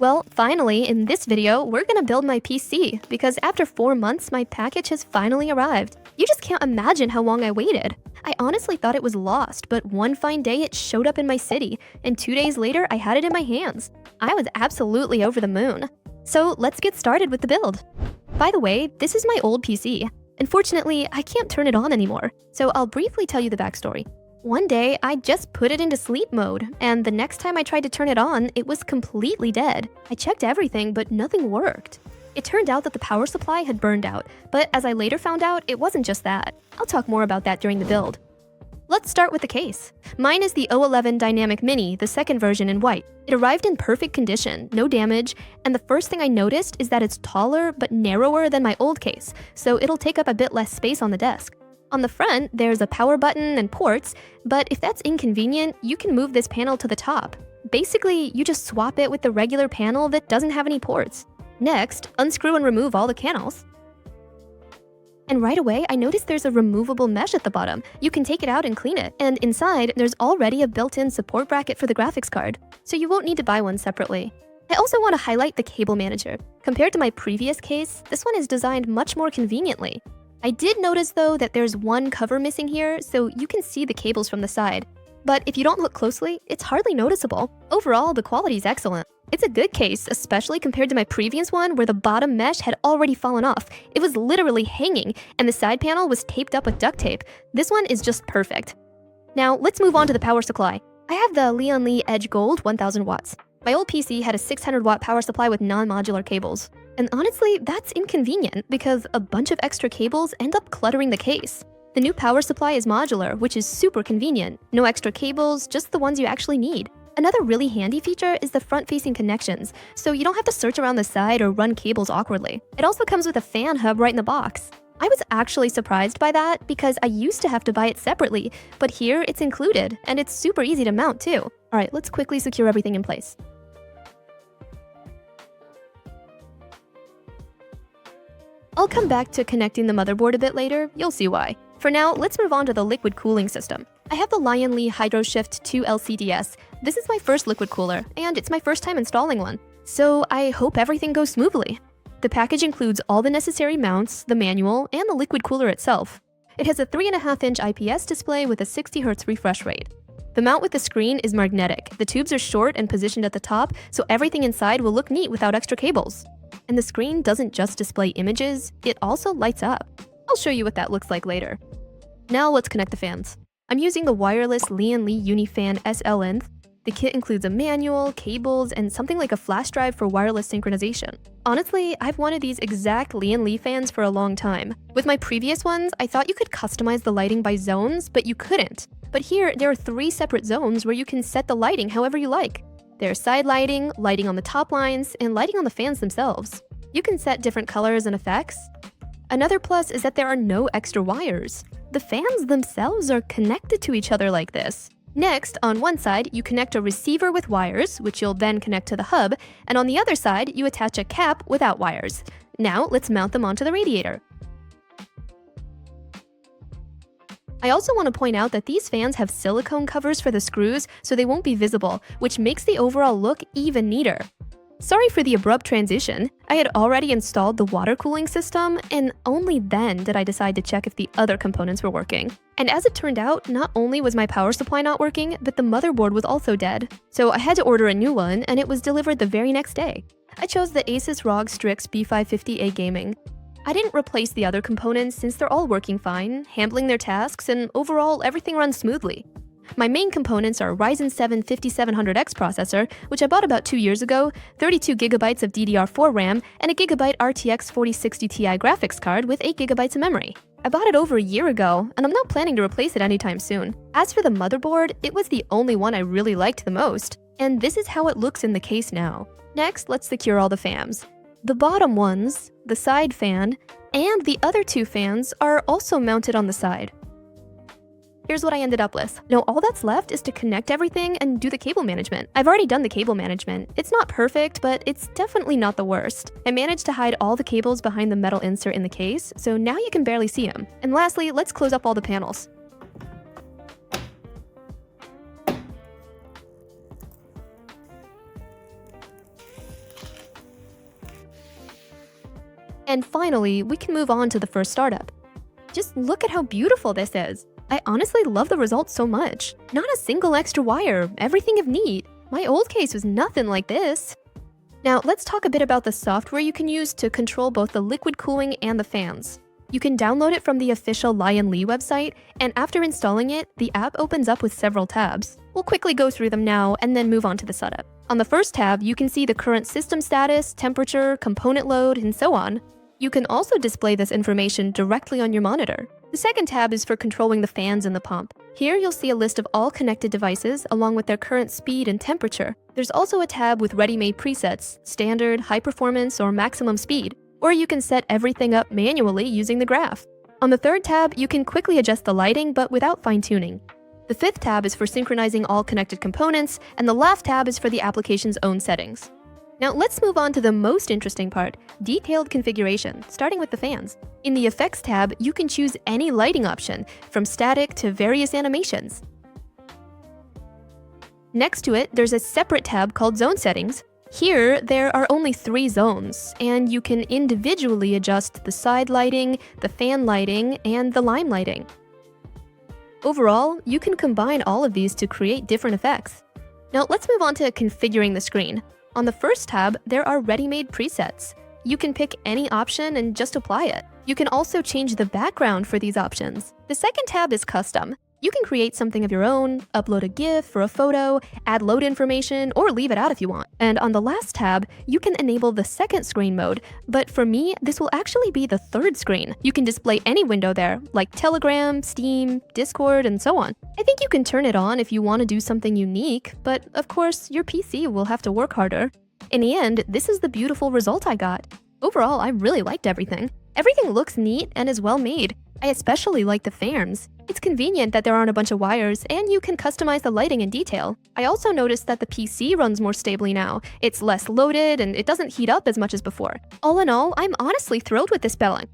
Well, finally, in this video, we're gonna build my PC, because after 4 months, my package has finally arrived. You just can't imagine how long I waited. I honestly thought it was lost, but one fine day it showed up in my city, and 2 days later, I had it in my hands. I was absolutely over the moon. So let's get started with the build. By the way, this is my old PC. Unfortunately, I can't turn it on anymore, so I'll briefly tell you the backstory. One day, I just put it into sleep mode, and the next time I tried to turn it on, it was completely dead. I checked everything, but nothing worked. It turned out that the power supply had burned out, but as I later found out, it wasn't just that. I'll talk more about that during the build. Let's start with the case. Mine is the O11 Dynamic Mini, the second version in white. It arrived in perfect condition, no damage, and the first thing I noticed is that it's taller but narrower than my old case, so it'll take up a bit less space on the desk. On the front, there's a power button and ports, but if that's inconvenient, you can move this panel to the top. Basically, you just swap it with the regular panel that doesn't have any ports. Next, unscrew and remove all the panels. And right away, I noticed there's a removable mesh at the bottom. You can take it out and clean it. And inside, there's already a built-in support bracket for the graphics card, so you won't need to buy one separately. I also want to highlight the cable manager. Compared to my previous case, this one is designed much more conveniently. I did notice though that there's one cover missing here, so you can see the cables from the side. But if you don't look closely, it's hardly noticeable. Overall, the quality is excellent. It's a good case, especially compared to my previous one where the bottom mesh had already fallen off. It was literally hanging, and the side panel was taped up with duct tape. This one is just perfect. Now, let's move on to the power supply. I have the LIAN Li Edge Gold 1000 watts. My old PC had a 600 watt power supply with non-modular cables. And honestly, that's inconvenient because a bunch of extra cables end up cluttering the case. The new power supply is modular, which is super convenient. No extra cables, just the ones you actually need. Another really handy feature is the front-facing connections, so you don't have to search around the side or run cables awkwardly. It also comes with a fan hub right in the box. I was actually surprised by that because I used to have to buy it separately, but here it's included, and it's super easy to mount too. All right, let's quickly secure everything in place. I'll come back to connecting the motherboard a bit later, you'll see why. For now, let's move on to the liquid cooling system. I have the LIAN Li HydroShift 2 LCDS. This is my first liquid cooler, and it's my first time installing one. So I hope everything goes smoothly. The package includes all the necessary mounts, the manual, and the liquid cooler itself. It has a 3.5-inch IPS display with a 60 Hz refresh rate. The mount with the screen is magnetic. The tubes are short and positioned at the top, so everything inside will look neat without extra cables. And the screen doesn't just display images, it also lights up. I'll show you what that looks like later. Now let's connect the fans. I'm using the wireless LIAN Li UniFan SL length. The kit includes a manual, cables, and something like a flash drive for wireless synchronization. Honestly, I've wanted these exact LIAN Li fans for a long time. With my previous ones, I thought you could customize the lighting by zones, but you couldn't. But here, there are 3 separate zones where you can set the lighting however you like. There's side lighting, lighting on the top lines, and lighting on the fans themselves. You can set different colors and effects. Another plus is that there are no extra wires. The fans themselves are connected to each other like this. Next, on one side, you connect a receiver with wires, which you'll then connect to the hub, and on the other side, you attach a cap without wires. Now, let's mount them onto the radiator. I also want to point out that these fans have silicone covers for the screws so they won't be visible, which makes the overall look even neater. Sorry for the abrupt transition. I had already installed the water cooling system, and only then did I decide to check if the other components were working. And as it turned out, not only was my power supply not working, but the motherboard was also dead. So I had to order a new one, and it was delivered the very next day. I chose the Asus ROG Strix B550A Gaming. I didn't replace the other components since they're all working fine, handling their tasks, and overall everything runs smoothly. My main components are a Ryzen 7 5700X processor, which I bought about 2 years ago, 32GB of DDR4 RAM, and a GB RTX 4060 Ti graphics card with 8GB of memory. I bought it over a year ago, and I'm not planning to replace it anytime soon. As for the motherboard, it was the only one I really liked the most, and this is how it looks in the case now. Next, let's secure all the fans. The bottom ones, the side fan, and the other 2 fans are also mounted on the side. Here's what I ended up with. Now all that's left is to connect everything and do the cable management. I've already done the cable management. It's not perfect, but it's definitely not the worst. I managed to hide all the cables behind the metal insert in the case, so now you can barely see them. And lastly, let's close up all the panels. And finally, we can move on to the first startup. Just look at how beautiful this is. I honestly love the results so much. Not a single extra wire, everything of neat. My old case was nothing like this. Now, let's talk a bit about the software you can use to control both the liquid cooling and the fans. You can download it from the official LIAN Li website, and after installing it, the app opens up with several tabs. We'll quickly go through them now and then move on to the setup. On the first tab, you can see the current system status, temperature, component load, and so on. You can also display this information directly on your monitor. The second tab is for controlling the fans in the pump. Here you'll see a list of all connected devices along with their current speed and temperature. There's also a tab with ready-made presets, standard, high performance, or maximum speed. Or you can set everything up manually using the graph. On the third tab, you can quickly adjust the lighting but without fine-tuning. The fifth tab is for synchronizing all connected components, and the last tab is for the application's own settings. Now let's move on to the most interesting part, detailed configuration, starting with the fans. In the Effects tab, you can choose any lighting option, from static to various animations. Next to it, there's a separate tab called Zone Settings. Here, there are only 3 zones, and you can individually adjust the side lighting, the fan lighting, and the line lighting. Overall, you can combine all of these to create different effects. Now let's move on to configuring the screen. On the first tab, there are ready-made presets. You can pick any option and just apply it. You can also change the background for these options. The second tab is custom. You can create something of your own, upload a GIF or a photo, add load information, or leave it out if you want. And on the last tab, you can enable the second screen mode, but for me, this will actually be the third screen. You can display any window there, like Telegram, Steam, Discord, and so on. I think you can turn it on if you want to do something unique, but of course, your PC will have to work harder. In the end, this is the beautiful result I got. Overall, I really liked everything. Everything looks neat and is well made. I especially like the fans. It's convenient that there aren't a bunch of wires, and you can customize the lighting in detail. I also noticed that the PC runs more stably now. It's less loaded, and it doesn't heat up as much as before. All in all, I'm honestly thrilled with this billing.